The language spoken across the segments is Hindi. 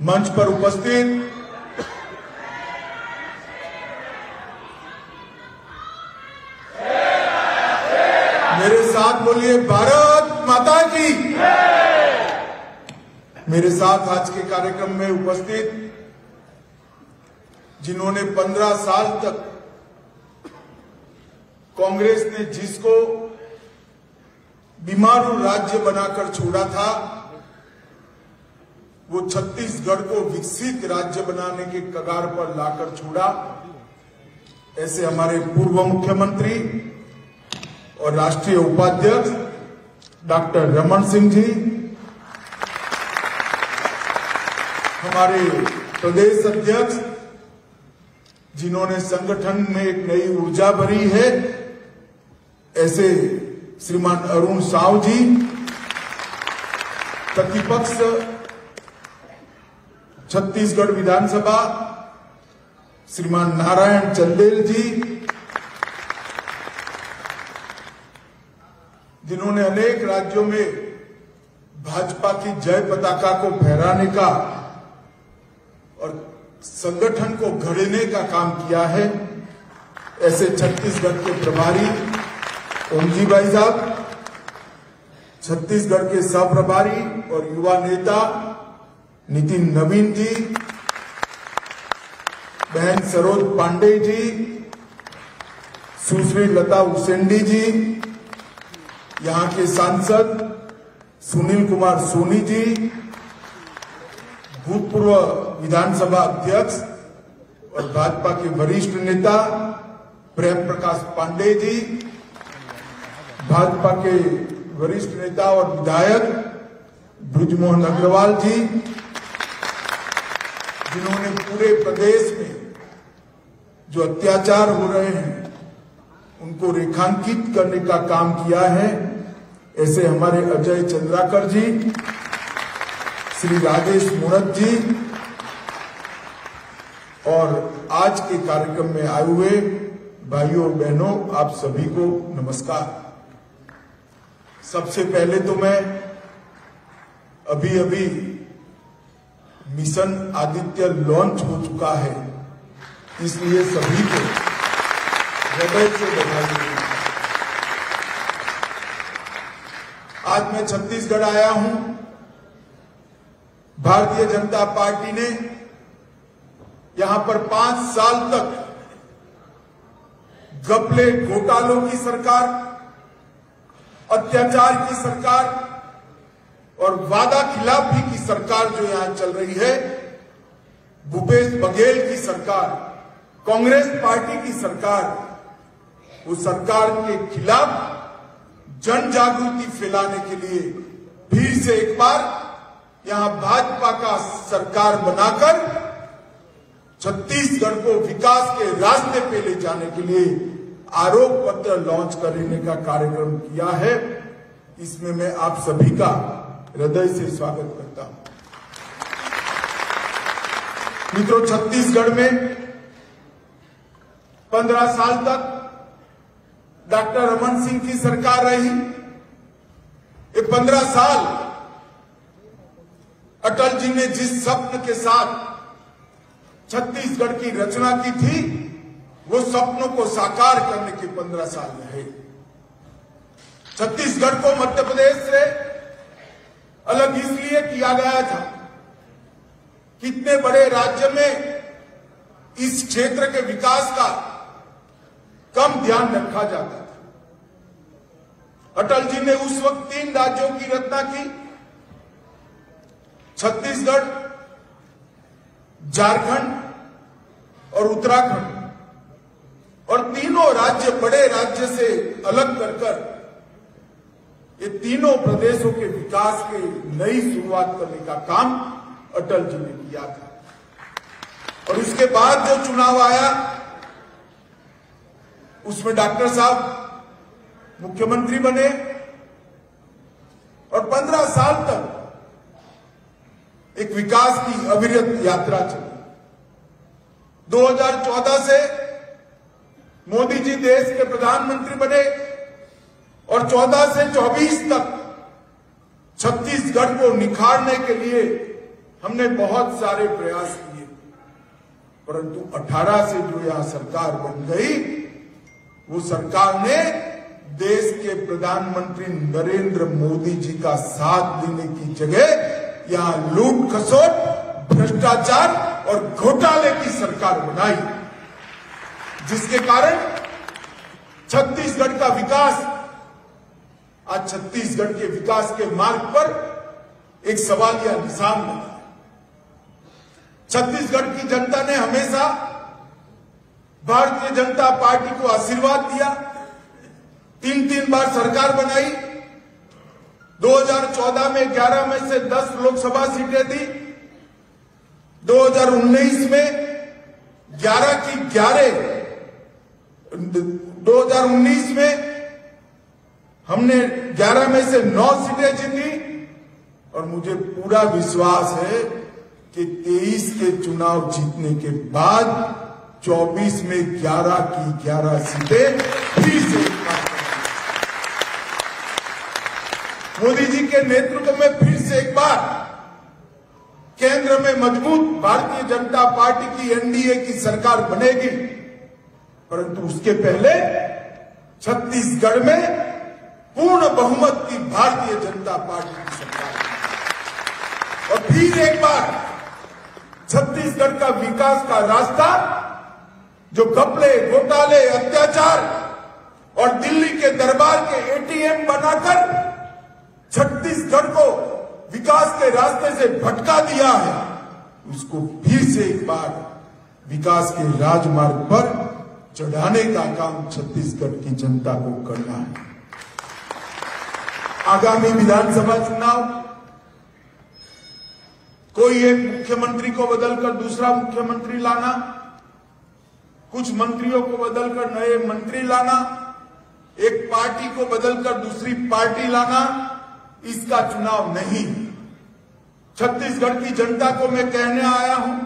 मंच पर उपस्थित मेरे साथ बोलिए भारत माता की। मेरे साथ आज के कार्यक्रम में उपस्थित जिन्होंने 15 साल तक कांग्रेस ने जिसको बीमारू राज्य बनाकर छोड़ा था, वो छत्तीसगढ़ को विकसित राज्य बनाने के कगार पर लाकर छोड़ा। ऐसे हमारे पूर्व मुख्यमंत्री और राष्ट्रीय उपाध्यक्ष डॉक्टर रमन सिंह जी, हमारे प्रदेश अध्यक्ष जिन्होंने संगठन में एक नई ऊर्जा भरी है, ऐसे श्रीमान अरुण साव जी, प्रतिपक्ष छत्तीसगढ़ विधानसभा श्रीमान नारायण चंदेल जी, जिन्होंने अनेक राज्यों में भाजपा की जय पताका को फहराने का और संगठन को गढ़ने का काम किया है, ऐसे छत्तीसगढ़ के प्रभारी ओमजी भाई साहब, छत्तीसगढ़ के सह प्रभारी और युवा नेता नितिन नवीन जी, बहन सरोज पांडे जी, सुश्री लता उसेंडी जी, यहां के सांसद सुनील कुमार सोनी जी, भूतपूर्व विधानसभा अध्यक्ष और भाजपा के वरिष्ठ नेता प्रेम प्रकाश पांडे जी, भाजपा के वरिष्ठ नेता और विधायक ब्रिजमोहन अग्रवाल जी, जिन्होंने पूरे प्रदेश में जो अत्याचार हो रहे हैं उनको रेखांकित करने का काम किया है, ऐसे हमारे अजय चंद्राकर जी, श्री राजेश मुणत जी, और आज के कार्यक्रम में आए हुए भाइयों और बहनों, आप सभी को नमस्कार। सबसे पहले तो मैं अभी मिशन आदित्य लॉन्च हो चुका है, इसलिए सभी को हृदय से बधाई। आज मैं छत्तीसगढ़ आया हूं। भारतीय जनता पार्टी ने यहां पर 5 साल तक घपले घोटालों की सरकार, अत्याचार की सरकार और वादा खिलाफी की सरकार जो यहां चल रही है, भूपेश बघेल की सरकार, कांग्रेस पार्टी की सरकार, उस सरकार के खिलाफ जन जागृति फैलाने के लिए फिर से एक बार यहां भाजपा का सरकार बनाकर छत्तीसगढ़ को विकास के रास्ते पे ले जाने के लिए आरोप पत्र लॉन्च करने का कार्यक्रम किया है। इसमें मैं आप सभी का हृदय से स्वागत करता हूं। मित्रों, छत्तीसगढ़ में 15 साल तक डॉक्टर रमन सिंह की सरकार रही। ये 15 साल अटल जी ने जिस स्वप्न के साथ छत्तीसगढ़ की रचना की थी, वो सपनों को साकार करने के 15 साल रहे। छत्तीसगढ़ को मध्य प्रदेश से अलग इसलिए किया गया था, कितने बड़े राज्य में इस क्षेत्र के विकास का कम ध्यान रखा जाता था। अटल जी ने उस वक्त 3 राज्यों की रचना की, छत्तीसगढ़, झारखंड और उत्तराखंड, और तीनों राज्य बड़े राज्य से अलग कर ये तीनों प्रदेशों के विकास की नई शुरुआत करने का काम अटल जी ने किया था। और उसके बाद जो चुनाव आया, उसमें डॉक्टर साहब मुख्यमंत्री बने और 15 साल तक एक विकास की अविरत यात्रा चली। 2014 से मोदी जी देश के प्रधानमंत्री बने और 14 से 24 तक छत्तीसगढ़ को निखारने के लिए हमने बहुत सारे प्रयास किए, परंतु 18 से जो यह सरकार बन गई, वो सरकार ने देश के प्रधानमंत्री नरेंद्र मोदी जी का साथ देने की जगह यहां लूट खसोट, भ्रष्टाचार और घोटाले की सरकार बनाई, जिसके कारण छत्तीसगढ़ का विकास आज छत्तीसगढ़ के विकास के मार्ग पर एक सवालिया निशान बना है। छत्तीसगढ़ की जनता ने हमेशा भारतीय जनता पार्टी को आशीर्वाद दिया, 3 बार सरकार बनाई। 2014 में 11 में से 10 लोकसभा सीटें दी, 2019 में 11 की 11, 2019 में हमने 11 में से 9 सीटें जीती और मुझे पूरा विश्वास है कि 23 के चुनाव जीतने के बाद 24 में 11 की 11 सीटें फिर से मोदी जी के नेतृत्व में फिर से एक बार केंद्र में मजबूत भारतीय जनता पार्टी की एनडीए की सरकार बनेगी। परंतु उसके पहले छत्तीसगढ़ में पूर्ण बहुमत की भारतीय जनता पार्टी की सरकार, और फिर एक बार छत्तीसगढ़ का विकास का रास्ता जो घपले, घोटाले, अत्याचार और दिल्ली के दरबार के एटीएम बनाकर छत्तीसगढ़ को विकास के रास्ते से भटका दिया है, उसको फिर से एक बार विकास के राजमार्ग पर चढ़ाने का काम छत्तीसगढ़ की जनता को करना है। आगामी विधानसभा चुनाव, कोई एक मुख्यमंत्री को बदलकर दूसरा मुख्यमंत्री लाना, कुछ मंत्रियों को बदलकर नए मंत्री लाना, एक पार्टी को बदलकर दूसरी पार्टी लाना, इसका चुनाव नहीं। छत्तीसगढ़ की जनता को मैं कहने आया हूं,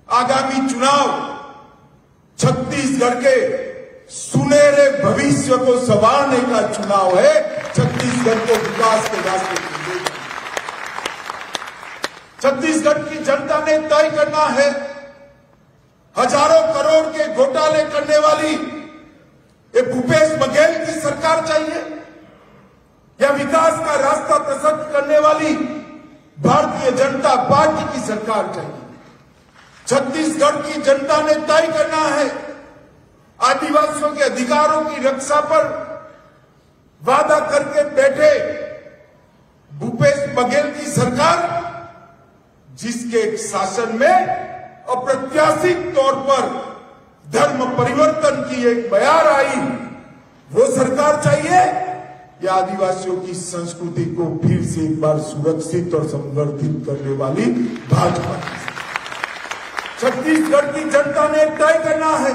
आगामी चुनाव छत्तीसगढ़ के सुनहरे भविष्य को संवारने का चुनाव है, छत्तीसगढ़ को विकास के रास्ते पर ले जाना। छत्तीसगढ़ की जनता ने तय करना है, हजारों करोड़ के घोटाले करने वाली ये भूपेश बघेल की सरकार चाहिए या विकास का रास्ता प्रशस्त करने वाली भारतीय जनता पार्टी की सरकार चाहिए। छत्तीसगढ़ की जनता ने तय करना है, आदिवासियों के अधिकारों की रक्षा पर वादा करके बैठे भूपेश बघेल की सरकार, जिसके शासन में अप्रत्याशित तौर पर धर्म परिवर्तन की एक बयार आई, वो सरकार चाहिए या आदिवासियों की संस्कृति को फिर से एक बार सुरक्षित और संवर्धित करने वाली भाजपा की। छत्तीसगढ़ की जनता ने तय करना है,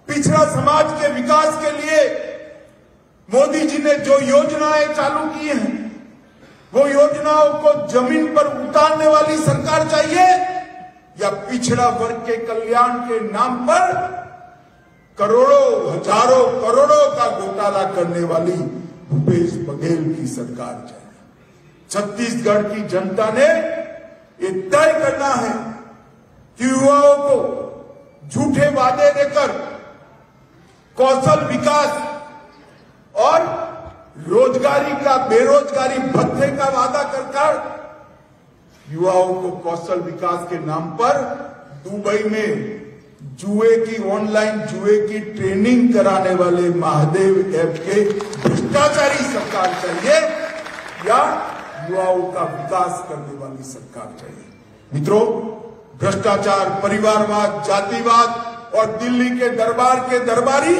पिछड़ा समाज के विकास के लिए मोदी जी ने जो योजनाएं चालू की हैं, वो योजनाओं को जमीन पर उतारने वाली सरकार चाहिए या पिछड़ा वर्ग के कल्याण के नाम पर करोड़ों, हजारों करोड़ों का घोटाला करने वाली भूपेश बघेल की सरकार चाहिए। छत्तीसगढ़ की जनता ने ये तय करना है कि युवाओं को झूठे वादे देकर कौशल विकास और रोजगारी का, बेरोजगारी भत्ते का वादा कर युवाओं को कौशल विकास के नाम पर दुबई में जुए की, ऑनलाइन जुए की ट्रेनिंग कराने वाले महादेव ऐप के भ्रष्टाचारी सरकार चाहिए या युवाओं का विकास करने वाली सरकार चाहिए। मित्रों, भ्रष्टाचार, परिवारवाद, जातिवाद और दिल्ली के दरबार के दरबारी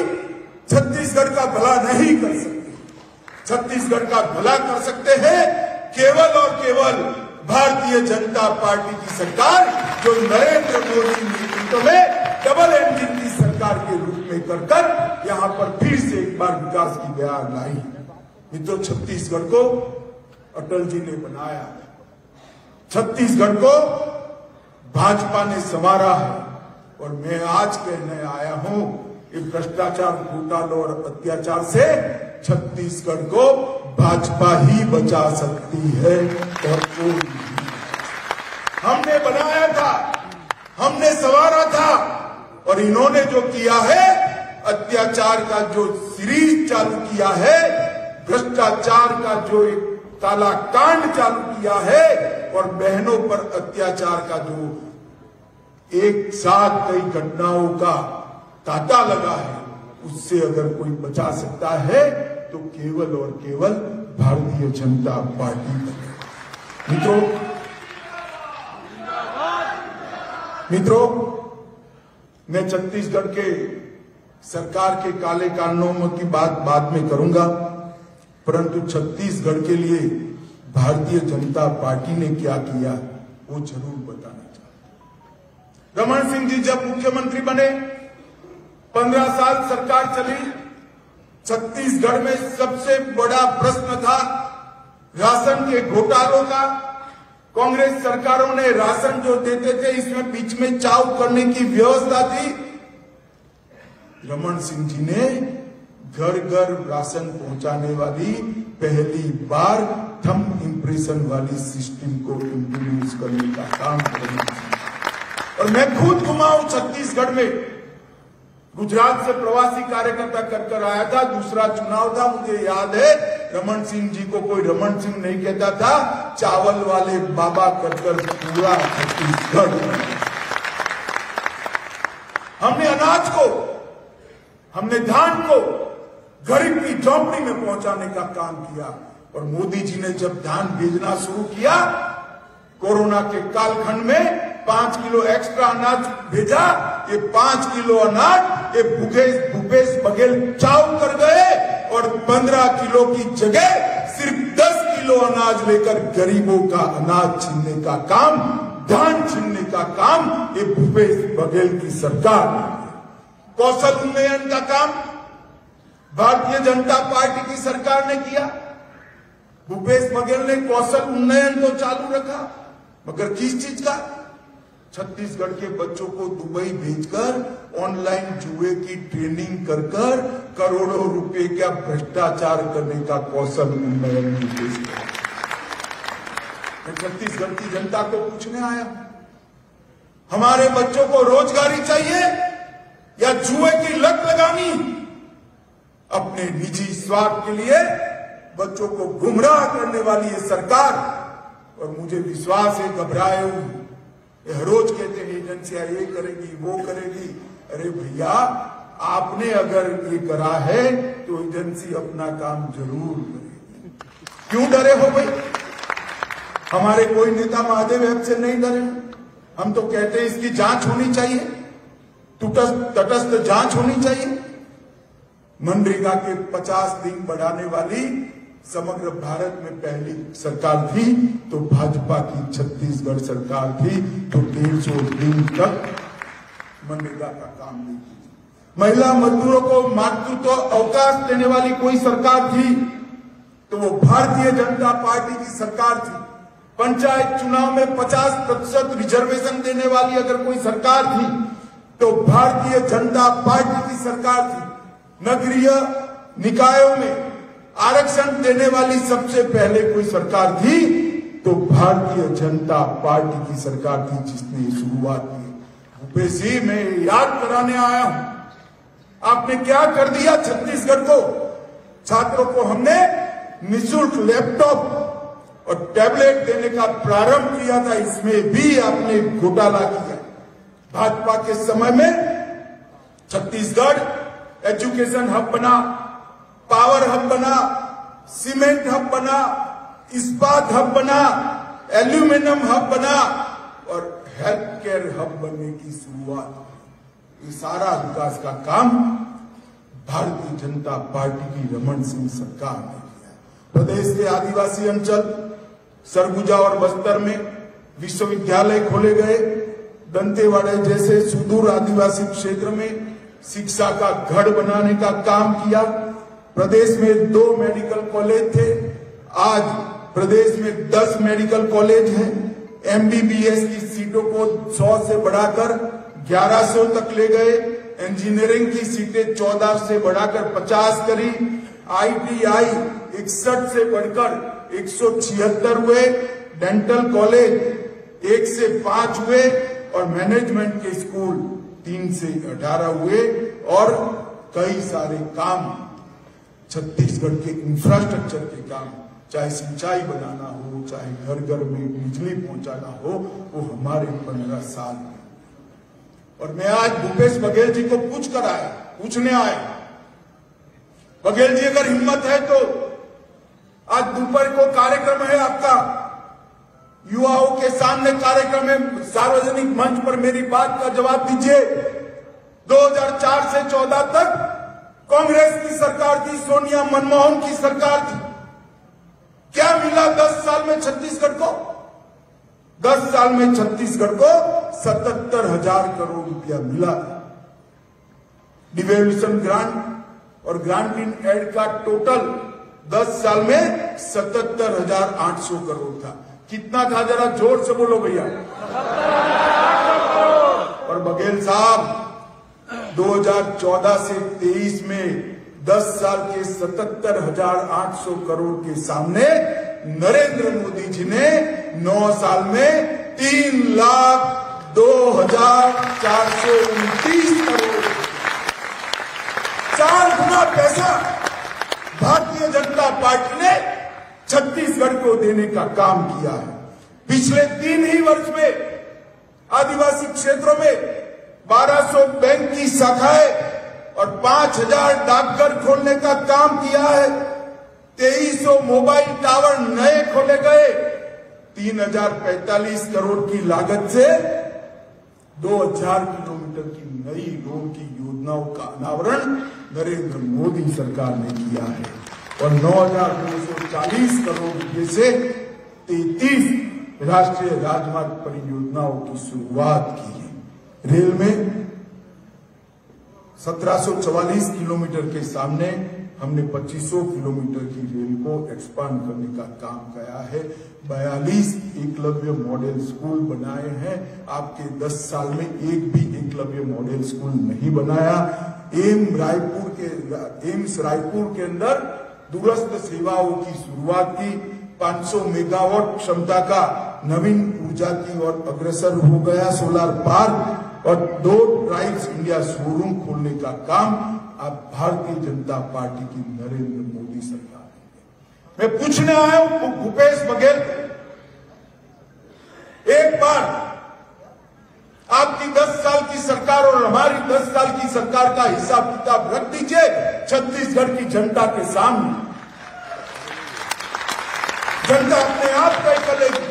छत्तीसगढ़ का भला नहीं कर सकते। छत्तीसगढ़ का भला कर सकते हैं केवल और केवल भारतीय जनता पार्टी की सरकार, जो नरेंद्र मोदी नेतृत्व में डबल इंजन की सरकार के रूप में कर यहां पर फिर से एक बार विकास की बयार लाई। मित्रों, छत्तीसगढ़ को अटल जी ने बनाया, छत्तीसगढ़ को भाजपा ने संवारा है और मैं आज कहने आया हूं, ये भ्रष्टाचार, घोटालों और अत्याचार से छत्तीसगढ़ को भाजपा ही बचा सकती है और कोई नहीं। हमने बनाया था, हमने संवारा था, और इन्होंने जो किया है, अत्याचार का जो सीरीज चालू किया है, भ्रष्टाचार का जो एक काला कांड चालू किया है, और बहनों पर अत्याचार का जो एक साथ कई घटनाओं का तांता लगा है, उससे अगर कोई बचा सकता है तो केवल और केवल भारतीय जनता पार्टी है। मित्रों, मैं छत्तीसगढ़ के सरकार के काले कानूनों की बात बाद में करूंगा, परंतु छत्तीसगढ़ के लिए भारतीय जनता पार्टी ने क्या किया वो जरूर बताना चाहता हूं। रमन सिंह जी जब मुख्यमंत्री बने, 15 साल सरकार चली, छत्तीसगढ़ में सबसे बड़ा प्रश्न था राशन के घोटालों का। कांग्रेस सरकारों ने राशन जो देते थे, इसमें बीच में चाव करने की व्यवस्था थी। रमन सिंह जी ने घर घर राशन पहुंचाने वाली पहली बार थंब इंप्रेशन वाली सिस्टम को इंट्रोड्यूस करने का काम किया। और मैं खुद घुमा हूं छत्तीसगढ़ में, गुजरात से प्रवासी कार्यकर्ता कर आया था, दूसरा चुनाव था, मुझे याद है। रमन सिंह जी को कोई रमन सिंह नहीं कहता था, चावल वाले बाबा कर पूरा छत्तीसगढ़। हमने अनाज को, हमने धान को गरीब की झोंपड़ी में पहुंचाने का काम किया। और मोदी जी ने जब धान भेजना शुरू किया, कोरोना के कालखंड में 5 किलो एक्स्ट्रा अनाज भेजा। ये 5 किलो अनाज ये भूपेश बघेल चाव कर गए, और 15 किलो की जगह सिर्फ 10 किलो अनाज लेकर गरीबों का अनाज छीनने का काम, धान छीनने का काम ये भूपेश बघेल की सरकार ने। कौशल उन्नयन का काम भारतीय जनता पार्टी की सरकार ने किया। भूपेश बघेल ने कौशल उन्नयन तो चालू रखा, मगर किस चीज का? छत्तीसगढ़ के बच्चों को दुबई भेजकर ऑनलाइन जुए की ट्रेनिंग कर करोड़ों रुपए का भ्रष्टाचार करने का कौशल उन्नयन निर्देश। मैं छत्तीसगढ़ की जनता को पूछने आया, हमारे बच्चों को रोजगारी चाहिए या जुए की लत लगानी? अपने निजी स्वार्थ के लिए बच्चों को गुमराह करने वाली ये सरकार, और मुझे विश्वास है घबराए हुए रोज कहते हैं एजेंसियां ये करेगी वो करेगी। अरे भैया, आपने अगर ये करा है तो एजेंसी अपना काम जरूर करेगी। क्यों डरे हो भाई? हमारे कोई नेता महादेव ऐप से नहीं डरे। हम तो कहते हैं इसकी जांच होनी चाहिए, तटस्थ जांच होनी चाहिए। मनरेगा के 50 दिन बढ़ाने वाली समग्र भारत में पहली सरकार थी तो भाजपा की छत्तीसगढ़ सरकार थी, तो 150 दिन तक मनरेगा का काम नहीं की। महिला मजदूरों को मातृत्व अवकाश देने वाली कोई सरकार थी तो वो भारतीय जनता पार्टी की सरकार थी। पंचायत चुनाव में 50% रिजर्वेशन देने वाली अगर कोई सरकार थी तो भारतीय जनता पार्टी की सरकार थी। नगरीय निकायों में आरक्षण देने वाली सबसे पहले कोई सरकार थी तो भारतीय जनता पार्टी की सरकार थी जिसने शुरुआत की। भूपेश जी, मैं याद कराने आया हूं, आपने क्या कर दिया छत्तीसगढ़ को। छात्रों को हमने निःशुल्क लैपटॉप और टैबलेट देने का प्रारंभ किया था, इसमें भी आपने घोटाला किया। भाजपा के समय में छत्तीसगढ़ एजुकेशन हब बना, पावर हब बना, सीमेंट हब बना, इस्पात हब बना, एल्यूमिनियम हब बना और हेल्थ केयर हब बनने की शुरुआत। ये सारा विकास का काम भारतीय जनता पार्टी की रमन सिंह सरकार ने किया। प्रदेश के आदिवासी अंचल सरगुजा और बस्तर में विश्वविद्यालय खोले गए। दंतेवाड़ा जैसे सुदूर आदिवासी क्षेत्र में शिक्षा का गढ़ बनाने का काम किया। प्रदेश में 2 मेडिकल कॉलेज थे, आज प्रदेश में 10 मेडिकल कॉलेज हैं। एमबीबीएस की सीटों को 100 से बढ़ाकर 1100 तक ले गए। इंजीनियरिंग की सीटें 14 से बढ़ाकर 50 करी। आईटीआई 61 से बढ़कर 176 हुए। डेंटल कॉलेज 1 से 5 हुए और मैनेजमेंट के स्कूल 3 से 18 हुए और कई सारे काम छत्तीसगढ़ के इंफ्रास्ट्रक्चर के काम, चाहे सिंचाई बनाना हो, चाहे घर घर में बिजली पहुंचाना हो, वो हमारे 15 साल में। और मैं आज भूपेश बघेल जी को पूछने आए, बघेल जी अगर हिम्मत है तो आज दोपहर को कार्यक्रम है आपका, युवाओं के सामने कार्यक्रम है, सार्वजनिक मंच पर मेरी बात का जवाब दीजिए। 2004 से 14 तक कांग्रेस की सरकार थी, सोनिया मनमोहन की सरकार थी। क्या मिला 10 साल में छत्तीसगढ़ को? 10 साल में छत्तीसगढ़ को 77,000 करोड़ रुपया मिला। डिवेल्यूशन ग्रांट और ग्रांट इन एड का टोटल 10 साल में 77,800 करोड़ था। कितना था जरा जोर से बोलो भैया। और बघेल साहब 2014 से 23 में 10 साल के 77,800 करोड़ के सामने नरेंद्र मोदी जी ने 9 साल में 3,02,429 करोड़, 4 गुना पैसा भारतीय जनता पार्टी ने छत्तीसगढ़ को देने का काम किया है। पिछले 3 ही वर्ष में आदिवासी क्षेत्रों में 1200 बैंक की शाखाएं और 5,000 डाकघर खोलने का काम किया है। 2300 मोबाइल टावर नए खोले गए। 3,045 करोड़ की लागत से 2,000 किलोमीटर की नई रोड की योजनाओं का अनावरण नरेंद्र मोदी सरकार ने किया है और 9,240 करोड़ रुपए से 33 राष्ट्रीय राजमार्ग परियोजनाओं की शुरुआत की है। रेल में 1744 किलोमीटर के सामने हमने 2500 किलोमीटर की रेल को एक्सपांड करने का काम किया है। 42 एकलव्य मॉडल स्कूल बनाए हैं। आपके 10 साल में एक भी एकलव्य मॉडल स्कूल नहीं बनाया। एम्स रायपुर के अंदर दूरस्थ सेवाओं की शुरुआत की। 500 मेगावाट क्षमता का नवीन ऊर्जा की ओर अग्रसर हो गया सोलर पार्क और 2 ट्राइब्स इंडिया शोरूम खोलने का काम अब भारतीय जनता पार्टी की नरेंद्र मोदी सरकार है। मैं पूछने आया हूं भूपेश बघेल, एक बार आपकी 10 साल की सरकार और हमारी 10 साल की सरकार का हिसाब किताब रख दीजिए छत्तीसगढ़ की जनता के सामने। जनता अपने आप तय कर लेगी।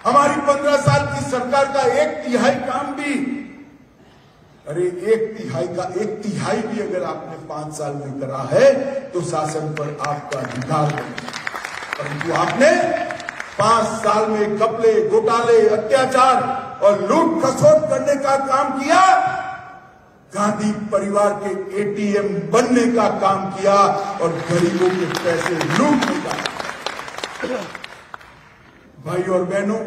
हमारी 15 साल की सरकार का 1/3 काम भी, अरे 1/3 भी अगर आपने 5 साल में करा है तो शासन पर आपका अधिकार है, परंतु आपने 5 साल में घपले, घोटाले, अत्याचार और लूट खसोट करने का काम किया। गांधी परिवार के ATM बनने का काम किया और गरीबों के पैसे लूटने का। भाई और बहनों,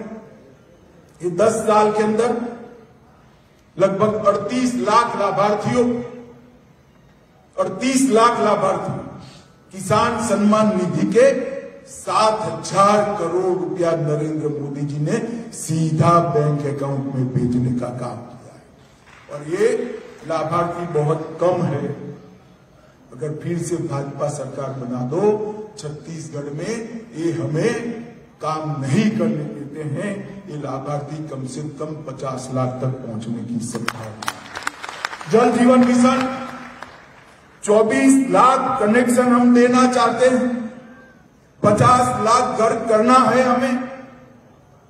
ये 10 साल के अंदर लगभग 38 लाख लाभार्थियों और 30 लाख लाभार्थी किसान सम्मान निधि के 7,000 करोड़ रुपया नरेंद्र मोदी जी ने सीधा बैंक अकाउंट में भेजने का काम किया है। और ये लाभार्थी बहुत कम है। अगर फिर से भाजपा सरकार बना दो छत्तीसगढ़ में, ये हमें काम नहीं करने देते हैं। ये लाभार्थी कम से कम 50 लाख तक पहुंचने की संभावना। जल जीवन मिशन 24 लाख कनेक्शन हम देना चाहते हैं। 50 लाख घर करना है हमें,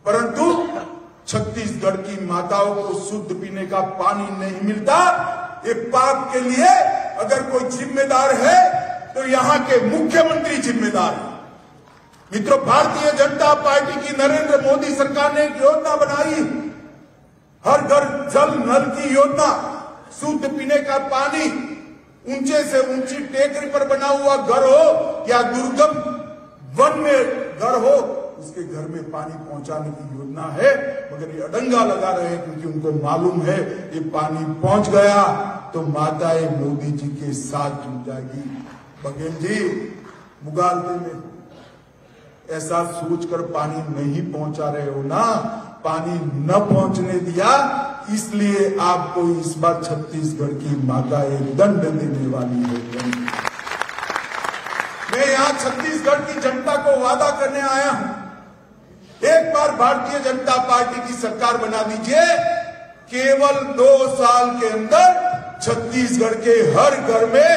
परंतु छत्तीसगढ़ की माताओं को शुद्ध पीने का पानी नहीं मिलता। ये पाप के लिए अगर कोई जिम्मेदार है तो यहाँ के मुख्यमंत्री जिम्मेदार है। मित्रों, भारतीय जनता पार्टी की नरेंद्र मोदी सरकार ने एक योजना बनाई, हर घर जल नल की योजना। शुद्ध पीने का पानी ऊंचे से ऊंची टेकरी पर बना हुआ घर हो या दुर्गम वन में घर हो, उसके घर में पानी पहुंचाने की योजना है। मगर ये अडंगा लगा रहे हैं क्योंकि उनको मालूम है ये पानी पहुंच गया तो माताएं मोदी जी के साथ जुड़ जाएगी। बघेल जी, मुगालते में ऐसा सोचकर पानी नहीं पहुंचा रहे हो ना, पानी न पहुंचने दिया, इसलिए आपको इस बार छत्तीसगढ़ की माता एक दंड देने वाली है। मैं यहां छत्तीसगढ़ की जनता को वादा करने आया हूं, एक बार भारतीय जनता पार्टी की सरकार बना दीजिए, केवल 2 साल के अंदर छत्तीसगढ़ के हर घर में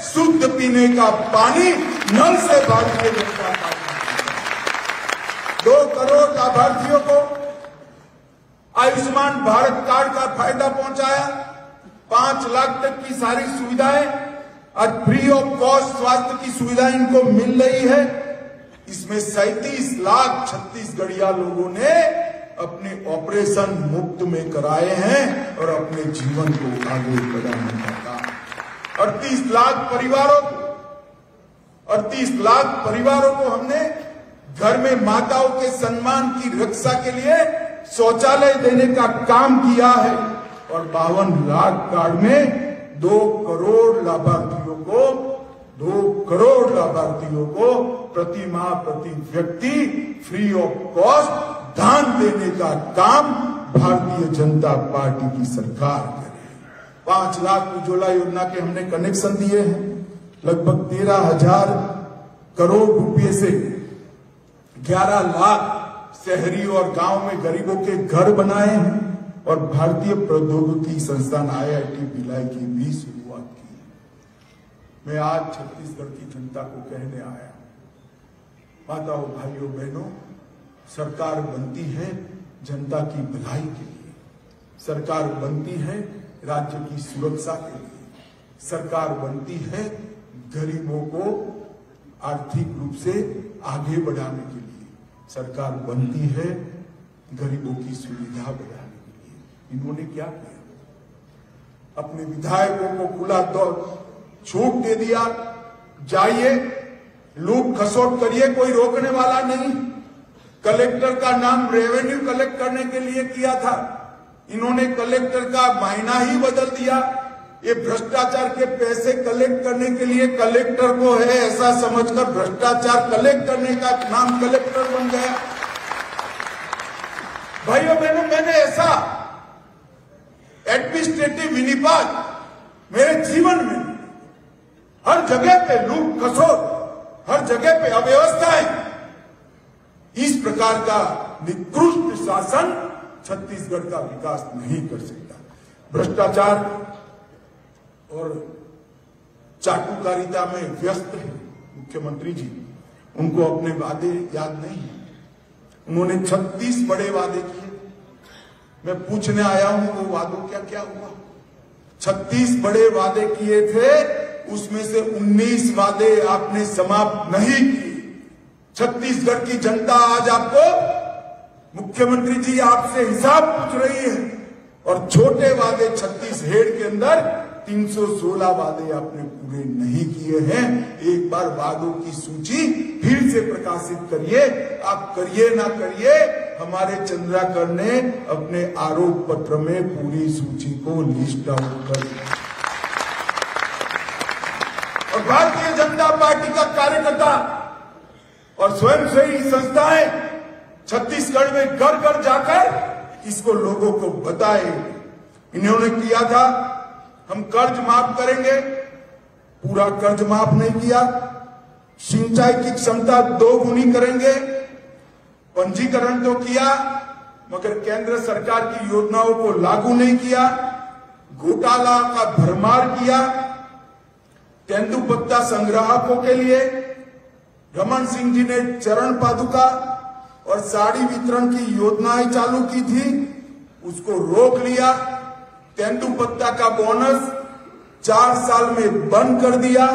शुद्ध पीने का पानी नल से भारतीय जनता पार्टी 2 करोड़ लाभार्थियों को आयुष्मान भारत कार्ड का फायदा पहुंचाया, 5 लाख तक की सारी सुविधाएं आज फ्री ऑफ कॉस्ट स्वास्थ्य की सुविधा इनको मिल रही है। इसमें 37 लाख छत्तीसगढ़िया लोगों ने अपने ऑपरेशन मुफ्त में कराए हैं और अपने जीवन को आगे बढ़ाने का काम। 38 लाख परिवारों को हमने घर में माताओं के सम्मान की रक्षा के लिए शौचालय देने का काम किया है और 52 लाख कार्ड में 2 करोड़ लाभार्थियों को प्रति माह प्रति व्यक्ति फ्री ऑफ कॉस्ट दान देने का काम भारतीय जनता पार्टी की सरकार करे। 5 लाख उज्ज्वला योजना के हमने कनेक्शन दिए हैं, लगभग 13,000 करोड़ रुपए से 11 लाख शहरी और गांव में गरीबों के घर बनाए हैं और भारतीय प्रौद्योगिकी संस्थान IIT भिलाई की भी शुरुआत की है। मैं आज छत्तीसगढ़ की जनता को कहने आया हूं, माताओं भाइयों बहनों, सरकार बनती है जनता की भलाई के लिए, सरकार बनती है राज्य की सुरक्षा के लिए, सरकार बनती है गरीबों को आर्थिक रूप से आगे बढ़ाने के लिए, सरकार बनती है गरीबों की सुविधा बढ़ाने के लिए। इन्होंने क्या किया? अपने विधायकों को खुला छूट दे दिया, जाइए लूट खसोट करिए, कोई रोकने वाला नहीं। कलेक्टर का नाम रेवेन्यू कलेक्ट करने के लिए किया था, इन्होंने कलेक्टर का महीना ही बदल दिया। ये भ्रष्टाचार के पैसे कलेक्ट करने के लिए कलेक्टर को है ऐसा समझकर भ्रष्टाचार कलेक्ट करने का नाम कलेक्टर बन गया। भाइयों बहनों, मैंने ऐसा एडमिनिस्ट्रेटिव विनिपात मेरे जीवन में हर जगह पे लूट खसोट, हर जगह पे अव्यवस्थाएं, इस प्रकार का निकृष्ट शासन छत्तीसगढ़ का विकास नहीं कर सकता। भ्रष्टाचार और चाटुकारिता में व्यस्त है मुख्यमंत्री जी, उनको अपने वादे याद नहीं है। उन्होंने 36 बड़े वादे किए, मैं पूछने आया हूं वो वादों क्या हुआ। 36 बड़े वादे किए थे, उसमें से 19 वादे आपने समाप्त नहीं किए। छत्तीसगढ़ की जनता आज आपको, मुख्यमंत्री जी आपसे हिसाब पूछ रही है और छोटे वादे 36 हेड के अंदर 316 वादे आपने पूरे नहीं किए हैं। एक बार वादों की सूची फिर से प्रकाशित करिए, आप करिए ना करिए, हमारे चंद्राकर ने अपने आरोप पत्र में पूरी सूची को लिस्ट आउट कर दिया और भारतीय जनता पार्टी का कार्यकर्ता और स्वयंसेवी संस्थाएं छत्तीसगढ़ में घर घर जाकर इसको लोगों को बताए। इन्होंने किया था हम कर्ज माफ करेंगे, पूरा कर्ज माफ नहीं किया। सिंचाई की क्षमता 2 गुनी करेंगे, पंजीकरण तो किया मगर केंद्र सरकार की योजनाओं को लागू नहीं किया। घोटाला का भरमार किया। तेंदुपत्ता संग्राहकों के लिए रमन सिंह जी ने चरण पादुका और साड़ी वितरण की योजनाएं चालू की थी, उसको रोक लिया। तेंदुपत्ता का बोनस 4 साल में बंद कर दिया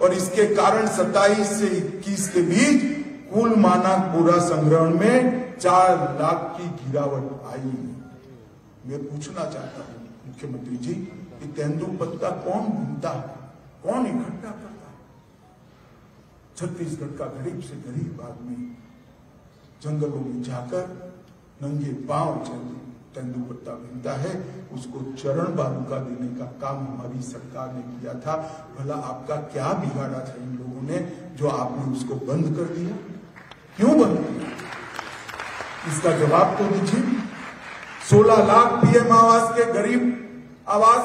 और इसके कारण 27 से 21 के बीच कुल मानक बोरा संग्रहण में 4 लाख की गिरावट आई। मैं पूछना चाहता हूं मुख्यमंत्री जी कि तेंदुपत्ता कौन ढूंढता है, कौन इकट्ठा करता है? छत्तीसगढ़ का गरीब से गरीब आदमी जंगलों में जाकर नंगे पांव तेंदुपत्ता मिलता है, उसको चरण बालूका देने का काम हमारी सरकार ने किया था। भला आपका क्या बिगाड़ा था इन लोगों ने जो आपने उसको बंद कर दिया? क्यों बंद किया? इसका जवाब तो दीजिए। 16 लाख पीएम आवास के गरीब आवास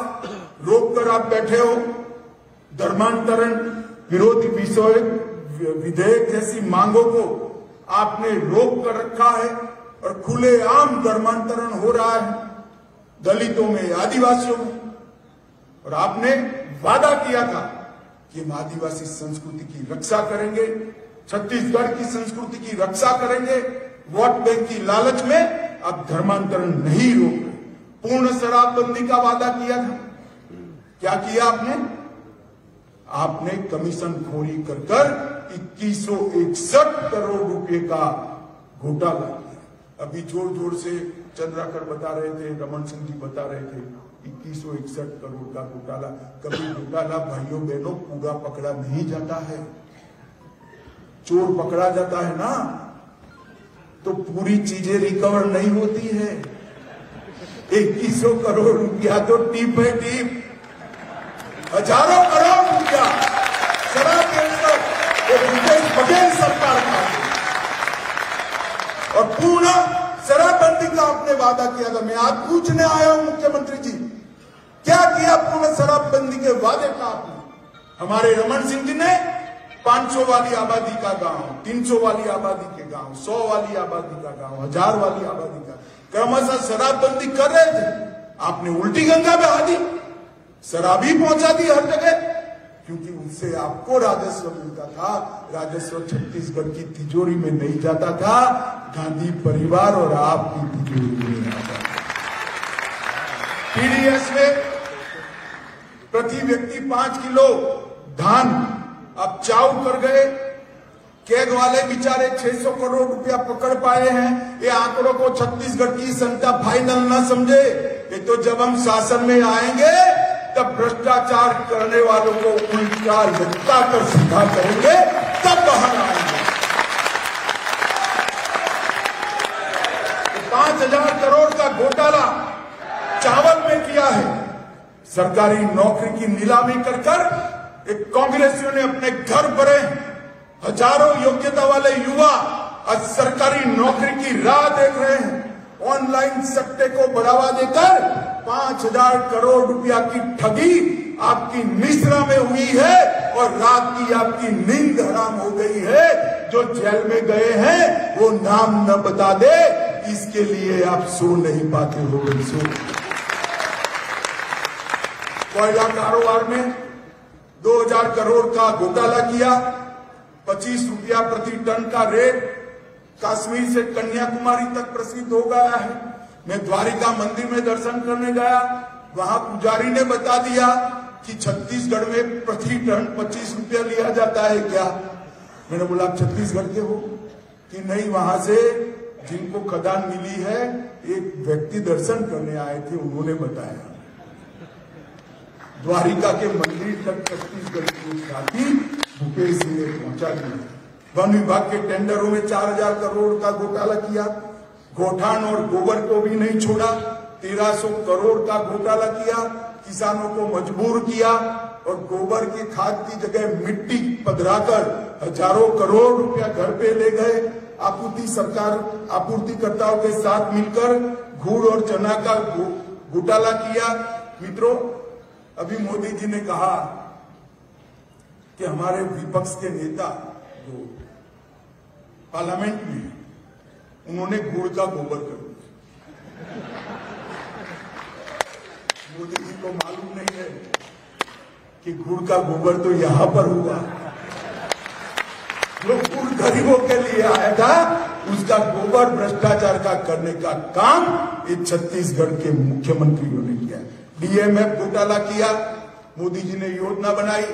रोक कर आप बैठे हो। धर्मांतरण विरोधी विधेयक जैसी मांगों को आपने रोक कर रखा है और खुलेआम धर्मांतरण हो रहा है दलितों में, आदिवासियों में। और आपने वादा किया था कि हम आदिवासी संस्कृति की रक्षा करेंगे, छत्तीसगढ़ की संस्कृति की रक्षा करेंगे। वोट बैंक की लालच में अब धर्मांतरण नहीं रोक रहे। पूर्ण शराबबंदी का वादा किया था, क्या किया आपने? आपने कमीशन खोरी कर 2161 करोड़ रुपए का घोटाला किया। अभी जोर जोर से चंद्राकर बता रहे थे, रमन सिंह जी बता रहे थे 2161 करोड़ का घोटाला। कभी घोटाला भाइयों बहनों पूरा पकड़ा नहीं जाता है। चोर पकड़ा जाता है ना तो पूरी चीजें रिकवर नहीं होती है। 2100 करोड़ रुपया तो टिप है, टिप। हजारों करोड़ रुपया शराब भूपेश बघेल सरकार का और पूर्ण शराबबंदी का आपने वादा किया था। मैं आज पूछने आया हूं मुख्यमंत्री जी, क्या किया पूर्ण शराबबंदी के वादे का आपने? हमारे रमन सिंह जी ने 500 वाली आबादी का गांव, 300 वाली आबादी के गांव, 100 वाली आबादी का गांव, 1000 वाली आबादी का क्रमशः शराबबंदी कर रहे थे। आपने उल्टी गंगा बहा दी, शराबी पहुंचा दी हर जगह, क्योंकि उससे आपको राजस्व मिलता था। राजस्व छत्तीसगढ़ की तिजोरी में नहीं जाता था, गांधी परिवार और आपकी तिजोरी में आता था। पीडीएस में प्रति व्यक्ति 5 किलो धान अब चाउ कर गए। कैग वाले बेचारे 600 करोड़ रुपया पकड़ पाए हैं। ये आंकड़ों को छत्तीसगढ़ की जनता फाइनल ना समझे। ये तो जब हम शासन में आएंगे तब भ्रष्टाचार करने वालों को उल्टा लटका कर सीधा करेंगे, तब बाहर आएंगे। 5000 करोड़ का घोटाला चावल में किया है। सरकारी नौकरी की नीलामी कर एक कांग्रेसियों ने अपने घर भरे। हजारों योग्यता वाले युवा आज सरकारी नौकरी की राह देख रहे हैं। ऑनलाइन सट्टे को बढ़ावा देकर 5000 करोड़ रुपया की ठगी आपकी मिश्रा में हुई है और रात की आपकी नींद हराम हो गई है। जो जेल में गए हैं वो नाम न बता दे, इसके लिए आप सो नहीं पाते हो। कोयला कारोबार में 2000 करोड़ का घोटाला किया। 25 रुपया प्रति टन का रेट कश्मीर से कन्याकुमारी तक प्रसिद्ध हो गया है। मैं द्वारिका मंदिर में दर्शन करने गया, वहां पुजारी ने बता दिया कि छत्तीसगढ़ में प्रति टन 25 रुपया लिया जाता है क्या? मैंने बोला आप छत्तीसगढ़ के हो कि नहीं? वहां से जिनको खदान मिली है एक व्यक्ति दर्शन करने आए थे, उन्होंने बताया। द्वारिका के मंदिर तक छत्तीसगढ़ की ख्याति भूपेश सिंह ने पहुंचा दी। वन विभाग के टेंडरों में 4000 करोड़ का घोटाला किया। गोठान और गोबर को भी नहीं छोड़ा। 1300 करोड़ का घोटाला किया। किसानों को मजबूर किया और गोबर की खाद की जगह मिट्टी पधराकर हजारों करोड़ रुपया घर पे ले गए। आपूर्तिकर्ताओं के साथ मिलकर गुड़ और चना का घोटाला किया। मित्रों, अभी मोदी जी ने कहा कि हमारे विपक्ष के नेता जो पार्लियामेंट में, उन्होंने गुड़ का गोबर कर दिया। मोदी जी को मालूम नहीं है कि गुड़ का गोबर तो यहां पर हुआ। जो गुड़ गरीबों के लिए आया था, उसका गोबर भ्रष्टाचार का करने का काम ये छत्तीसगढ़ के मुख्यमंत्रियों ने किया। डीएमएफ घोटाला किया। मोदी जी ने योजना बनाई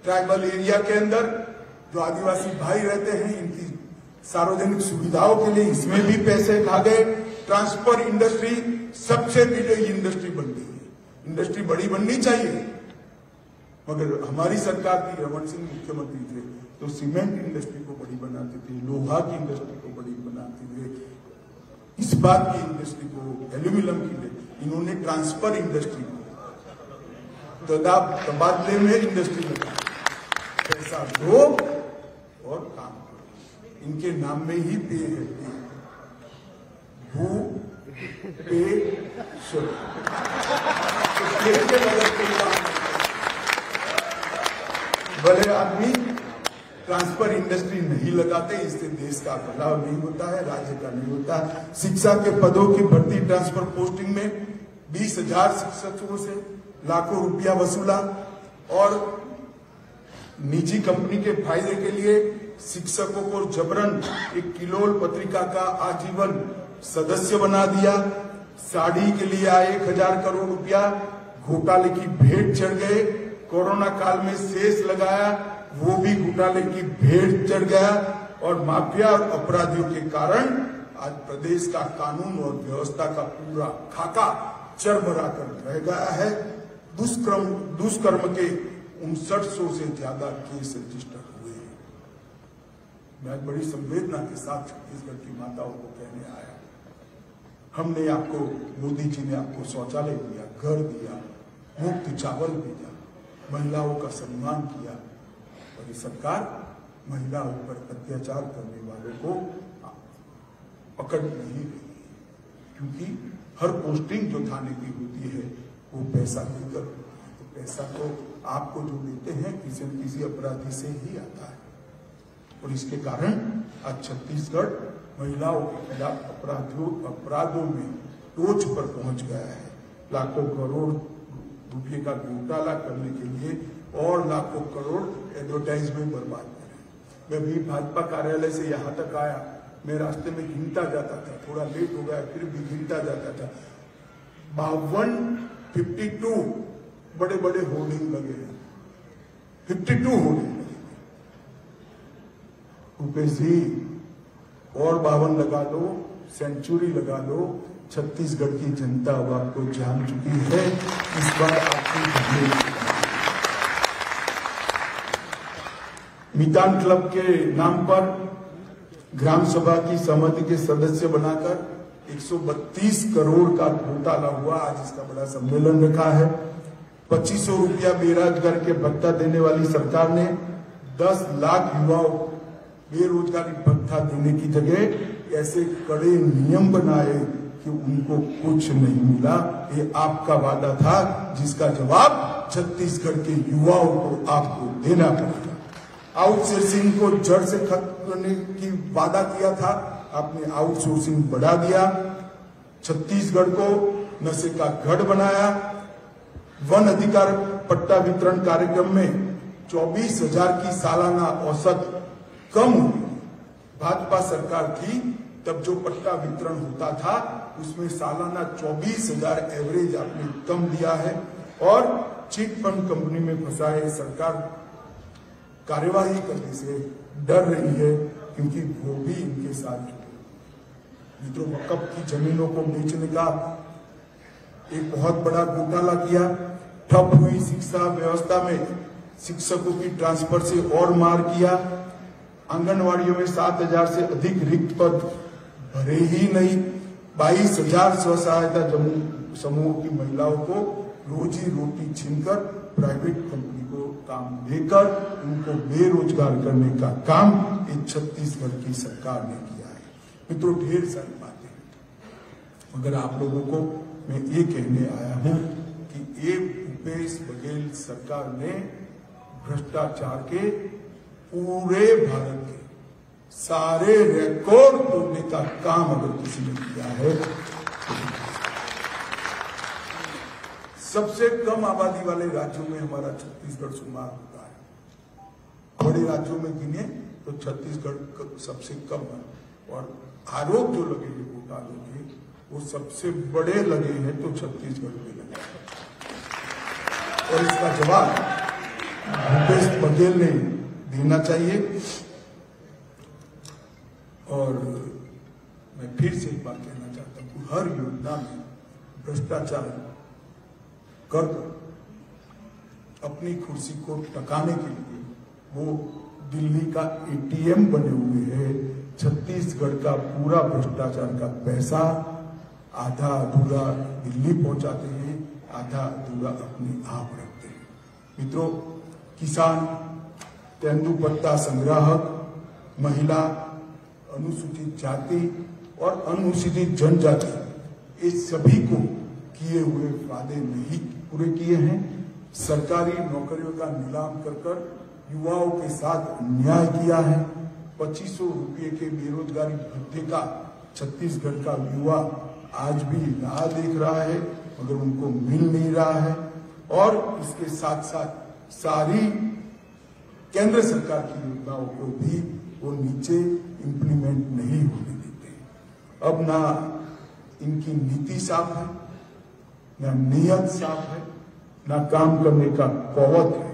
ट्राइबल एरिया के अंदर जो आदिवासी भाई रहते हैं, इनकी सार्वजनिक सुविधाओं के लिए इसमें भी पैसे खा गए। ट्रांसफर इंडस्ट्री सबसे बड़ी इंडस्ट्री बन गई है। इंडस्ट्री बड़ी बननी चाहिए, मगर हमारी सरकार की, रमन सिंह मुख्यमंत्री थे तो सीमेंट इंडस्ट्री को बड़ी बनाते थे, लोहा की इंडस्ट्री को बड़ी बनाते थे, इस्पात की इंडस्ट्री को, एल्यूमिनियम की। इन्होंने ट्रांसफर इंडस्ट्री को तबादले में इंडस्ट्री में पैसा दो और काम करो। इनके नाम में ही पे है। भले आदमी ट्रांसफर इंडस्ट्री नहीं लगाते, इससे देश का भला नहीं होता है, राज्य का नहीं होता है। शिक्षा के पदों की भर्ती ट्रांसफर पोस्टिंग में 20,000 शिक्षकों से लाखों रुपया वसूला और निजी कंपनी के फायदे के लिए शिक्षकों को जबरन एक किलोल पत्रिका का आजीवन सदस्य बना दिया। साड़ी के लिए 1,000 करोड़ रुपया घोटाले की भेंट चढ़ गए। कोरोना काल में शेष लगाया, वो भी घोटाले की भेंट चढ़ गया और माफिया और अपराधियों के कारण आज प्रदेश का कानून और व्यवस्था का पूरा खाका चरमरा कर रह गया है। दुष्कर्म के 5900 से ज्यादा केस रजिस्टर हुए हैं। मैं बड़ी संवेदना के साथ छत्तीसगढ़ की माताओं को कहने आया, हमने आपको, मोदी जी ने आपको शौचालय दिया, घर दिया, मुफ्त चावल दिया, महिलाओं का सम्मान किया, और ये सरकार महिलाओं पर अत्याचार करने वालों को पकड़ नहीं रही, क्योंकि हर पोस्टिंग जो थाने की होती है वो पैसा देकर होती है। तो पैसा तो आपको जो देते हैं किसी न किसी अपराधी से ही आता है, और इसके कारण आज छत्तीसगढ़ महिलाओं के खिलाफ अपराधों में टोच पर पहुंच गया है। लाखों करोड़ रुपये का घोटाला करने के लिए और लाखों करोड़ एडवर्टाइजमेंट बर्बाद करें। मैं भी भाजपा कार्यालय से यहाँ तक आया, मैं रास्ते में गिनता जाता था, थोड़ा लेट हो गया फिर भी गिनता जाता था, 52 बड़े बड़े होर्डिंग लगे हैं, 52 होर्डिंग लगे। भूपेश जी और 52 लगा लो, सेंचुरी लगा लो, छत्तीसगढ़ की जनता अब आपको जान चुकी है। इस बार आपकी मितान क्लब के नाम पर ग्राम सभा की सहमति के सदस्य बनाकर 132 करोड़ का घोटाला हुआ। आज इसका बड़ा सम्मेलन रखा है। 2500 रुपया बेरोजगार के भत्ता देने वाली सरकार ने 10 लाख युवाओं बेरोजगारी भत्ता देने की जगह ऐसे कड़े नियम बनाए कि उनको कुछ नहीं मिला। ये आपका वादा था, जिसका जवाब छत्तीसगढ़ के युवाओं को आपको देना पड़ेगा। आउटसोर्सिंग को जड़ से खत्म करने की वादा किया था, आपने आउटसोर्सिंग बढ़ा दिया। छत्तीसगढ़ को नशे का गढ़ बनाया। वन अधिकार पट्टा वितरण कार्यक्रम में 24,000 की सालाना औसत कम हुई। भाजपा सरकार थी तब जो पट्टा वितरण होता था उसमें सालाना 24,000 एवरेज आपने कम दिया है, और चिट फंड कंपनी में फंसाए सरकार कार्यवाही करने से डर रही है, क्योंकि वो भी इनके साथ जुड़े। मित्रों, वक्फ की जमीनों को बेचने का एक बहुत बड़ा घोटाला किया। ठप हुई शिक्षा व्यवस्था में शिक्षकों की ट्रांसफर से और मार किया। आंगनवाड़ियों में 7,000 से अधिक रिक्त पद भरे ही नहीं। 22,000 स्व सहायता समूह की महिलाओं को रोजी रोटी छीनकर प्राइवेट कंपनी को काम देकर उनको बेरोजगार करने का काम इस छत्तीसगढ़ की सरकार ने किया है। मित्रों, ढेर सारी बातें, मगर आप लोगों को मैं ये कहने आया हूं कि ये भूपेश बघेल सरकार ने भ्रष्टाचार के पूरे भारत के सारे रिकॉर्ड तोड़ने का काम अगर किसी ने किया है, सबसे कम आबादी वाले राज्यों में हमारा छत्तीसगढ़ शुमार होता है। बड़े राज्यों में गिने तो छत्तीसगढ़ सबसे कम है, और आरोप जो लगे हैं घोटालों के वो सबसे बड़े लगे हैं तो छत्तीसगढ़ में लगे। और इसका जवाब भूपेश बघेल ने देना चाहिए। और मैं फिर से एक बात कहना चाहता हूं, हर योजना में भ्रष्टाचार कर अपनी कुर्सी को टकाने के लिए वो दिल्ली का एटीएम बने हुए हैं। छत्तीसगढ़ का पूरा भ्रष्टाचार का पैसा आधा अधूरा दिल्ली पहुंचाते हैं, आधा अधूरा अपने आप रखते हैं। मित्रों, किसान, तेंदुपत्ता संग्राहक, महिला, अनुसूचित जाति, और अनुसूचित जनजाति, ये सभी को किए हुए वादे नहीं पूरे किए हैं। सरकारी नौकरियों का नीलाम कर युवाओं के साथ अन्याय किया है। 2500 रुपये के बेरोजगारी भत्ते का छत्तीसगढ़ का युवा आज भी राह देख रहा है, मगर उनको मिल नहीं रहा है। और इसके साथ साथ सारी केंद्र सरकार की योजनाओं को भी वो नीचे इंप्लीमेंट नहीं होने देते। अब ना इनकी नीति साफ है, ना नियत साफ है, ना काम करने का कौवत है।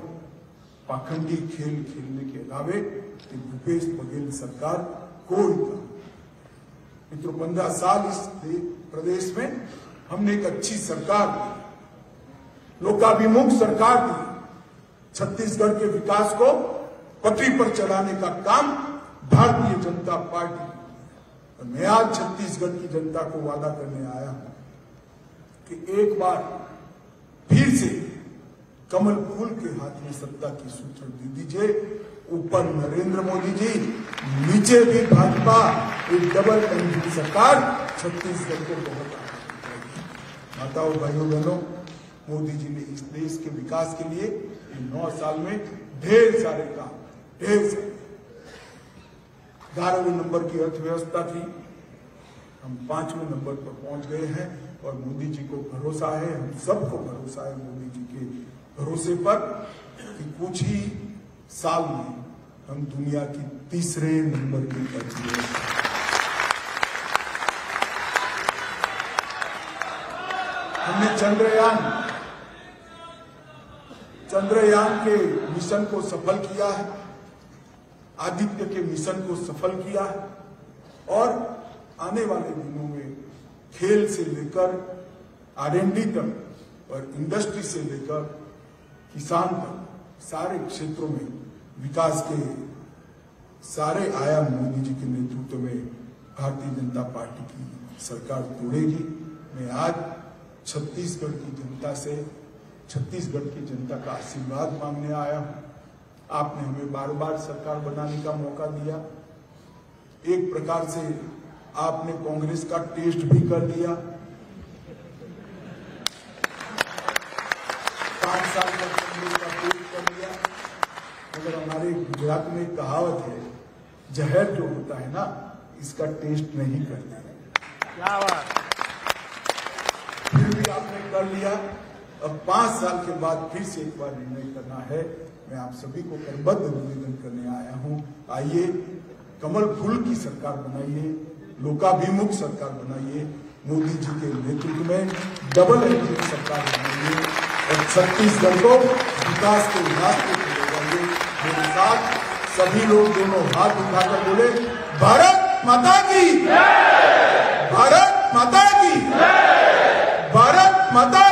पाखंडी खेल खेलने के अलावे भूपेश बघेल सरकार कोई काम। मित्रों, 15 साल इस प्रदेश में हमने एक अच्छी सरकार दी, लोकाभिमुख सरकार दी। छत्तीसगढ़ के विकास को पटरी पर चलाने का काम भारतीय जनता पार्टी की। और मैं आज छत्तीसगढ़ की जनता को वादा करने आया हूं कि एक बार फिर से कमल फूल के हाथ में सत्ता की सूत्र दे दीजिए। ऊपर नरेंद्र मोदी जी, नीचे भी भाजपा, एक डबल इंजन सरकार छत्तीसगढ़ को बहुत आगे बढ़ाएगी। माताओं, भाइयों, बहनों, मोदी जी ने इस देश के विकास के लिए 9 साल में ढेर सारे काम, ढेर सारे 11वें नंबर की अर्थव्यवस्था थी, हम 5वें नंबर पर पहुंच गए हैं। और मोदी जी को भरोसा है, हम सबको भरोसा है मोदी जी के भरोसे पर कि कुछ ही साल में हम दुनिया की 3रे नंबर की अर्थव्यवस्था। हमने चंद्रयान के मिशन को सफल किया है, आदित्य के मिशन को सफल किया है। और आने वाले दिनों में खेल से लेकर R&D तक और इंडस्ट्री से लेकर किसान तक सारे क्षेत्रों में विकास के सारे आयाम मोदी जी के नेतृत्व में भारतीय जनता पार्टी की सरकार तोड़ेगी। मैं आज छत्तीसगढ़ की जनता से, छत्तीसगढ़ की जनता का आशीर्वाद मांगने आया हूं। आपने हमें बार बार सरकार बनाने का मौका दिया। एक प्रकार से आपने कांग्रेस का टेस्ट भी कर दिया। 5 साल तक कांग्रेस का टेस्ट कर दिया। मगर हमारे गुजरात में एक कहावत है, जहर जो होता है ना, इसका टेस्ट नहीं करता है। क्या बात। फिर भी आपने कर लिया। अब 5 साल के बाद फिर से एक बार निर्णय करना है। मैं आप सभी को करबद्ध निवेदन करने आया हूं, आइए कमल फूल की सरकार बनाइए, लोकाभिमुख सरकार बनाइए, मोदी जी के नेतृत्व में डबल इंजन सरकार बनाइए और छत्तीसगढ़ को विकास के रास्ते पर ले जाइए। मेरे साथ सभी लोग दोनों हाथ उठाकर बोले, भारत माता की, भारत माता की, भारत माता